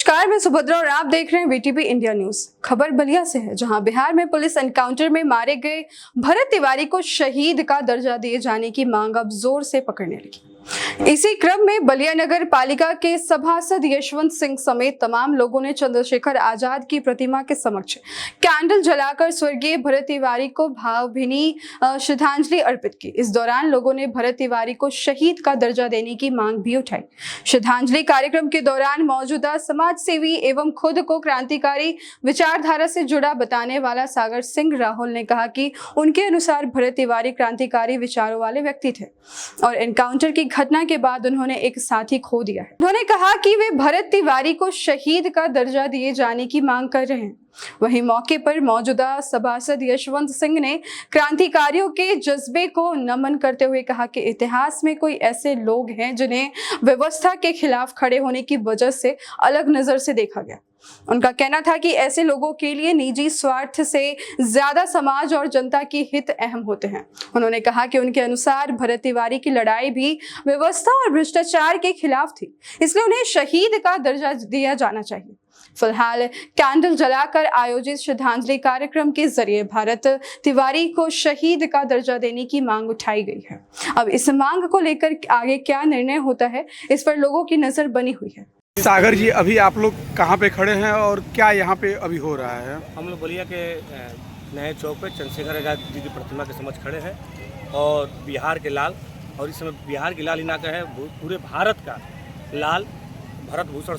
नमस्कार, मैं सुभद्रा और आप देख रहे हैं वीटीवी इंडिया न्यूज। खबर बलिया से है, जहां बिहार में पुलिस एनकाउंटर में मारे गए भरत तिवारी को शहीद का दर्जा दिए जाने की मांग अब जोर से पकड़ने लगी। इसी क्रम में बलिया नगर पालिका के सभासद यशवंत सिंह समेत तमाम लोगों ने चंद्रशेखर आजाद की प्रतिमा के समक्ष कैंडल जलाकर स्वर्गीय भरत तिवारी को भावभीनी श्रद्धांजलि अर्पित की। इस दौरान लोगों ने भरत तिवारी को शहीद का दर्जा देने की मांग भी उठाई। श्रद्धांजलि कार्यक्रम के दौरान मौजूदा समाज सेवी एवं खुद को क्रांतिकारी विचारधारा से जुड़ा बताने वाला सागर सिंह राहुल ने कहा कि उनके अनुसार भरत तिवारी क्रांतिकारी विचारों वाले व्यक्ति थे और एनकाउंटर की घटना के बाद उन्होंने एक साथी खो दिया है। उन्होंने कहा कि वे भरत तिवारी को शहीद का दर्जा दिए जाने की मांग कर रहे हैं। वहीं मौके पर मौजूदा सभासद यशवंत सिंह ने क्रांतिकारियों के जज्बे को नमन करते हुए कहा कि इतिहास में कोई ऐसे लोग हैं जिन्हें व्यवस्था के खिलाफ खड़े होने की वजह से अलग नजर से देखा गया। उनका कहना था कि ऐसे लोगों के लिए निजी स्वार्थ से ज्यादा समाज और जनता की हित अहम होते हैं। उन्होंने कहा कि उनके अनुसार भरत तिवारी की लड़ाई भी व्यवस्था और भ्रष्टाचार के खिलाफ थी, इसलिए उन्हें शहीद का दर्जा दिया जाना चाहिए। फिलहाल कैंडल जलाकर आयोजित श्रद्धांजलि कार्यक्रम के जरिए भरत तिवारी को शहीद का दर्जा देने की मांग उठाई गई है। अब इस मांग को लेकर आगे क्या निर्णय होता है, इस पर लोगों की नजर बनी हुई है। सागर जी, अभी आप लोग कहाँ पे खड़े हैं और क्या यहाँ पे अभी हो रहा है? हम लोग बलिया के नए चौक पे चंद्रशेखर आजाद जी की प्रतिमा के समक्ष खड़े हैं और बिहार के लाल, और इस समय बिहार की लाल इलाका है, पूरे भारत का लाल भरत भूषण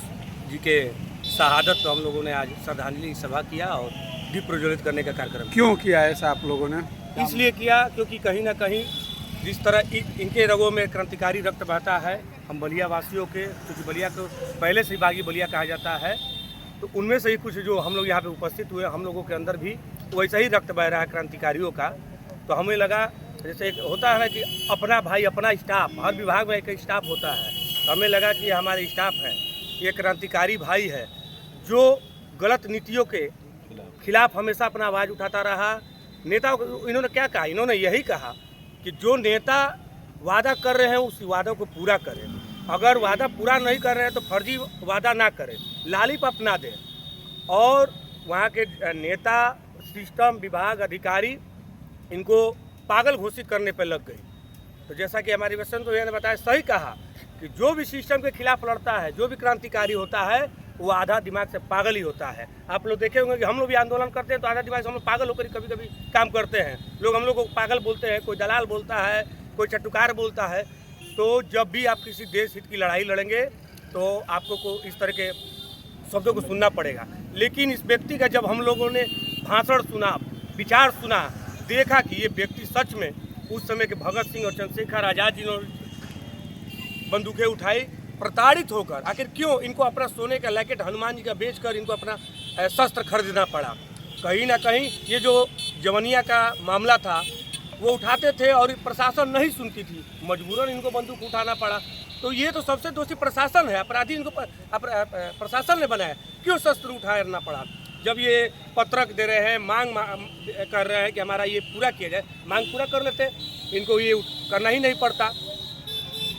जी के शहादत तो हम लोगों ने आज श्रद्धांजलि सभा किया और दीप प्रज्वलित करने का कार्यक्रम। क्यों किया ऐसा आप लोगों ने? इसलिए किया क्योंकि कहीं ना कहीं जिस तरह इनके रगों में क्रांतिकारी रक्त बहता है, हम बलिया वासियों के, क्योंकि बलिया को पहले से ही बागी बलिया कहा जाता है, तो उनमें से ही कुछ जो हम लोग यहाँ पे उपस्थित हुए, हम लोगों के अंदर भी वैसा ही रक्त बह रहा है क्रांतिकारियों का। तो हमें लगा, जैसे एक होता है ना कि अपना भाई अपना स्टाफ, हर विभाग में एक स्टाफ होता है, तो हमें लगा कि हमारे स्टाफ है, ये क्रांतिकारी भाई है जो गलत नीतियों के खिलाफ हमेशा अपना आवाज़ उठाता रहा। नेताओं को इन्होंने क्या कहा? इन्होंने यही कहा कि जो नेता वादा कर रहे हैं उस वादों को पूरा करें, अगर वादा पूरा नहीं कर रहे हैं तो फर्जी वादा ना करें, लालीपप ना दें। और वहाँ के नेता, सिस्टम, विभाग, अधिकारी इनको पागल घोषित करने पर लग गई। तो जैसा कि हमारी वसंत भैया ने बताया, सही कहा कि जो भी सिस्टम के खिलाफ लड़ता है, जो भी क्रांतिकारी होता है, वो आधा दिमाग से पागल ही होता है। आप लोग देखे होंगे कि हम लोग भी आंदोलन करते हैं तो आधा दिमाग से हम लोग पागल होकर कभी कभी काम करते हैं। लोग हम लोग को पागल बोलते हैं, कोई दलाल बोलता है, कोई चटुकार बोलता है। तो जब भी आप किसी देश हित की लड़ाई लड़ेंगे तो आपको को इस तरह के शब्दों को सुनना पड़ेगा। लेकिन इस व्यक्ति का जब हम लोगों ने भाषण सुना, विचार सुना, देखा कि ये व्यक्ति सच में उस समय के भगत सिंह और चंद्रशेखर आजाद जी ने बंदूकें उठाई, प्रताड़ित होकर आखिर क्यों इनको अपना सोने का लैकेट हनुमान जी का बेचकर इनको अपना शस्त्र खरीदना पड़ा। कहीं ना कहीं ये जो जवनिया का मामला था वो उठाते थे और प्रशासन नहीं सुनती थी, मजबूरन इनको बंदूक उठाना पड़ा। तो ये तो सबसे दोषी प्रशासन है, अपराधी इनको प्रशासन ने बनाया, क्यों शस्त्र उठाना पड़ा? जब ये पत्रक दे रहे हैं, मांग कर रहे हैं कि हमारा ये पूरा किया जाए, मांग पूरा कर लेते, इनको ये करना ही नहीं पड़ता।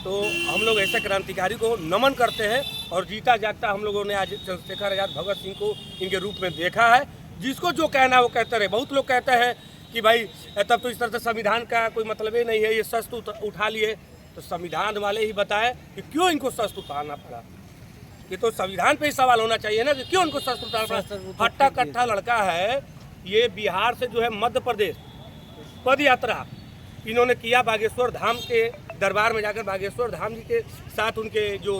तो हम लोग ऐसे क्रांतिकारी को नमन करते हैं और जीता जागता हम लोगों ने आज चंद्रशेखर आजाद, भगत सिंह को इनके रूप में देखा है। जिसको जो कहना है वो कहते रहे। बहुत लोग कहते हैं कि भाई तब तो इस तरह से संविधान का कोई मतलब ही नहीं है, ये शस्त्र उठा लिए। तो संविधान वाले ही बताएं कि क्यों इनको शस्त्र उठाना पड़ा। ये तो संविधान पे ही सवाल होना चाहिए ना कि क्यों इनको शस्त्र उठाना पड़ा। हट्टा कट्टा लड़का है ये, बिहार से जो है मध्य प्रदेश पद यात्रा इन्होंने किया, बागेश्वर धाम के दरबार में जाकर बागेश्वर धाम जी के साथ उनके जो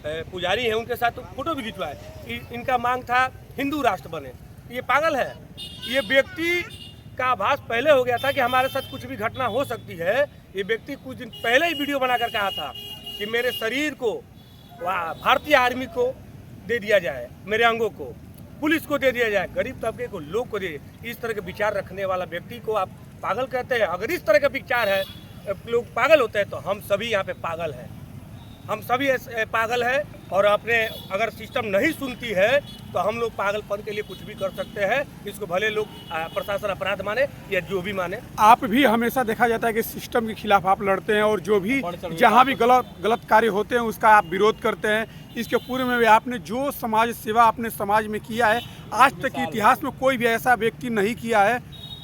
पुजारी हैं उनके साथ फोटो भी खिंचवाए। इनका मांग था हिंदू राष्ट्र बने। ये पागल है। ये व्यक्ति का आभास पहले हो गया था कि हमारे साथ कुछ भी घटना हो सकती है। ये व्यक्ति कुछ दिन पहले ही वीडियो बनाकर कहा था कि मेरे शरीर को भारतीय आर्मी को दे दिया जाए, मेरे अंगों को पुलिस को दे दिया जाए, गरीब तबके को, लोग को दे। इस तरह के विचार रखने वाला व्यक्ति को आप पागल कहते हैं? अगर इस तरह का विचार है, लोग पागल होते हैं, तो हम सभी यहाँ पे पागल हैं। हम सभी पागल हैं और अपने अगर सिस्टम नहीं सुनती है तो हम लोग पागलपन के लिए कुछ भी कर सकते हैं। इसको भले लोग प्रशासन अपराध माने या जो भी माने। आप भी हमेशा देखा जाता है कि सिस्टम के खिलाफ आप लड़ते हैं और जो भी जहाँ भी गलत कार्य होते हैं उसका आप विरोध करते हैं। इसके पूर्व में भी आपने जो समाज सेवा अपने समाज में किया है, आज तक के इतिहास में कोई भी ऐसा व्यक्ति नहीं किया है।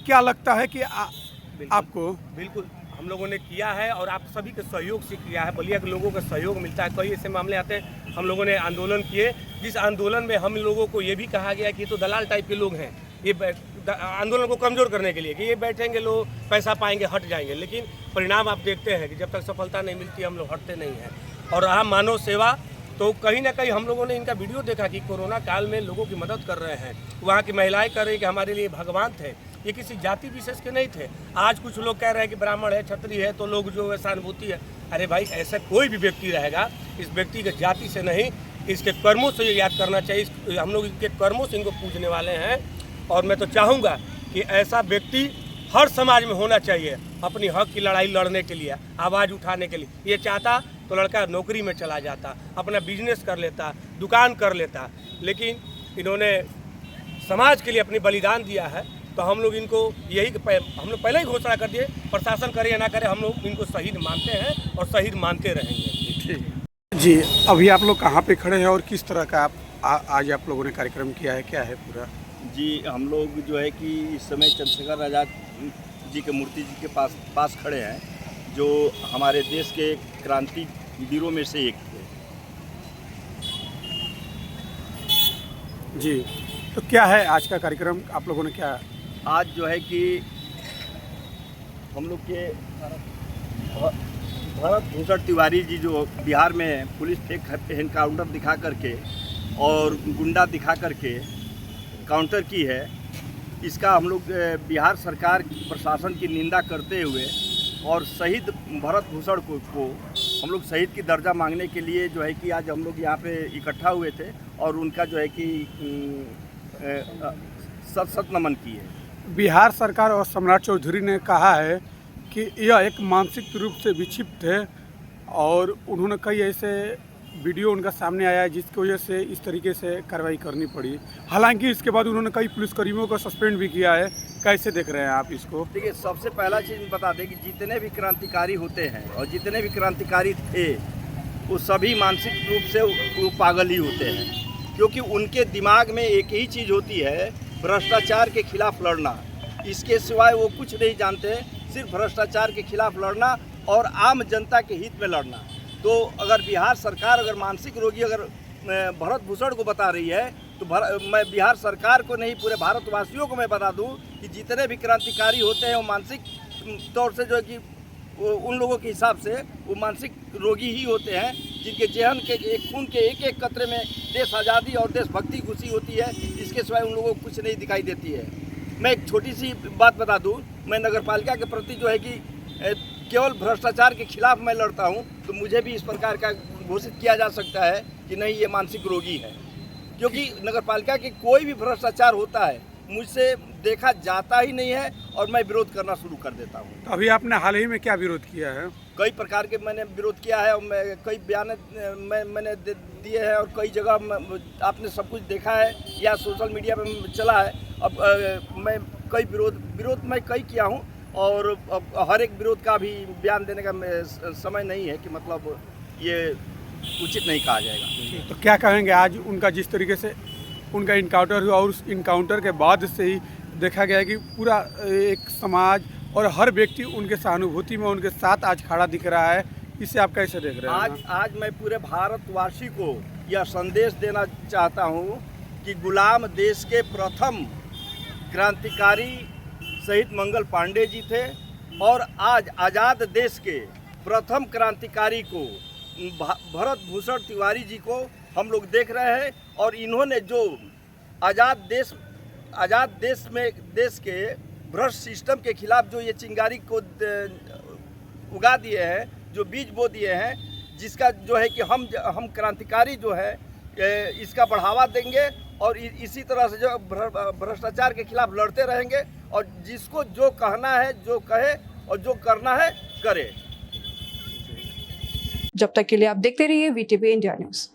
क्या लगता है कि आपको? बिल्कुल हम लोगों ने किया है और आप सभी के सहयोग से किया है। बलिया के लोगों का सहयोग मिलता है। कई ऐसे मामले आते हैं, हम लोगों ने आंदोलन किए, जिस आंदोलन में हम लोगों को ये भी कहा गया कि ये तो दलाल टाइप के लोग हैं, ये आंदोलन को कमज़ोर करने के लिए कि ये बैठेंगे लोग पैसा पाएंगे हट जाएंगे। लेकिन परिणाम आप देखते हैं कि जब तक सफलता नहीं मिलती हम लोग हटते नहीं हैं। और रहा मानव सेवा, तो कहीं ना कहीं हम लोगों ने इनका वीडियो देखा कि कोरोना काल में लोगों की मदद कर रहे हैं। वहाँ की महिलाएं कर रही हैं कि हमारे लिए भगवान थे, ये किसी जाति विशेष के नहीं थे। आज कुछ लोग कह रहे हैं कि ब्राह्मण है, क्षत्रिय है, तो लोग जो है सहानुभूति है। अरे भाई, ऐसा कोई भी व्यक्ति रहेगा, इस व्यक्ति के जाति से नहीं, इसके कर्मों से याद करना चाहिए। हम लोग इनके कर्मों से इनको पूजने वाले हैं। और मैं तो चाहूँगा कि ऐसा व्यक्ति हर समाज में होना चाहिए, अपनी हक की लड़ाई लड़ने के लिए, आवाज़ उठाने के लिए। ये चाहता तो लड़का नौकरी में चला जाता, अपना बिजनेस कर लेता, दुकान कर लेता, लेकिन इन्होंने समाज के लिए अपनी बलिदान दिया है। तो हम लोग इनको हम लोग पहले ही घोषणा कर दिए, प्रशासन करे या ना करे, हम लोग इनको शहीद मानते हैं और शहीद मानते रहेंगे। जी, अभी आप लोग कहाँ पे खड़े हैं और किस तरह का आज आप लोगों ने कार्यक्रम किया है, क्या है पूरा? जी, हम लोग जो है कि इस समय चंद्रशेखर आज़ाद जी के मूर्ति जी के पास खड़े हैं, जो हमारे देश के क्रांति वीरों में से एक थे। जी, तो क्या है आज का कार्यक्रम, आप लोगों ने क्या? आज जो है कि हम लोग के भरत भूषण तिवारी जी जो बिहार में पुलिस फेक एनकाउंटर दिखा करके और गुंडा दिखा करके काउंटर की है, इसका हम लोग बिहार सरकार प्रशासन की निंदा करते हुए और शहीद भरत भूषण को हम लोग शहीद की दर्जा मांगने के लिए जो है कि आज हम लोग यहाँ पे इकट्ठा हुए थे और उनका जो है कि सत नमन किए। बिहार सरकार और सम्राट चौधरी ने कहा है कि यह एक मानसिक रूप से विक्षिप्त है और उन्होंने कई ऐसे वीडियो उनका सामने आया है जिसकी वजह से इस तरीके से कार्रवाई करनी पड़ी। हालांकि इसके बाद उन्होंने कई पुलिसकर्मियों को सस्पेंड भी किया है। कैसे देख रहे हैं आप इसको? देखिए, सबसे पहला चीज़ बता दें कि जितने भी क्रांतिकारी होते हैं और जितने भी क्रांतिकारी थे, वो सभी मानसिक रूप से वो पागल ही होते हैं, क्योंकि उनके दिमाग में एक ही चीज़ होती है, भ्रष्टाचार के खिलाफ लड़ना। इसके सिवाय वो कुछ नहीं जानते, सिर्फ भ्रष्टाचार के खिलाफ लड़ना और आम जनता के हित में लड़ना। तो अगर बिहार सरकार अगर मानसिक रोगी अगर भरत भूषण को बता रही है, तो मैं बिहार सरकार को नहीं, पूरे भारतवासियों को मैं बता दूं कि जितने भी क्रांतिकारी होते हैं वो मानसिक तौर से जो है कि उन लोगों के हिसाब से वो मानसिक रोगी ही होते हैं, जिनके जेहन के एक खून के एक एक कतरे में देश आज़ादी और देशभक्ति घुसी होती है। इसके सिवाय उन लोगों को कुछ नहीं दिखाई देती है। मैं एक छोटी सी बात बता दूं, मैं नगर पालिका के प्रति जो है कि केवल भ्रष्टाचार के खिलाफ मैं लड़ता हूं, तो मुझे भी इस प्रकार का घोषित किया जा सकता है कि नहीं, ये मानसिक रोगी है, क्योंकि नगर पालिका के कोई भी भ्रष्टाचार होता है मुझसे देखा जाता ही नहीं है और मैं विरोध करना शुरू कर देता हूं। तो अभी आपने हाल ही में क्या विरोध किया है? कई प्रकार के मैंने विरोध किया है और कई बयान मैंने दिए हैं और कई जगह आपने सब कुछ देखा है या सोशल मीडिया पे चला है। अब मैं कई विरोध मैं कई किया हूँ और हर एक विरोध का भी बयान देने का समय नहीं है कि मतलब ये उचित नहीं कहा जाएगा। तो क्या कहेंगे, आज उनका जिस तरीके से उनका इनकाउंटर हुआ और उस इनकाउंटर के बाद से ही देखा गया है कि पूरा एक समाज और हर व्यक्ति उनके सहानुभूति में उनके साथ आज खड़ा दिख रहा है, इसे आप कैसे देख रहे हैं? आज मैं पूरे भारतवासी को यह संदेश देना चाहता हूँ कि गुलाम देश के प्रथम क्रांतिकारी शहीद मंगल पांडे जी थे और आज आज़ाद देश के प्रथम क्रांतिकारी को भरत भूषण तिवारी जी को हम लोग देख रहे हैं। और इन्होंने जो आज़ाद देश के भ्रष्ट सिस्टम के खिलाफ जो ये चिंगारी को उगा दिए हैं, जो बीज बो दिए हैं, जिसका जो है कि हम क्रांतिकारी जो है इसका बढ़ावा देंगे और इसी तरह से जो भ्रष्टाचार के खिलाफ लड़ते रहेंगे और जिसको जो कहना है जो कहे और जो करना है करे। जब तक के लिए आप देखते रहिए VTV इंडिया न्यूज़।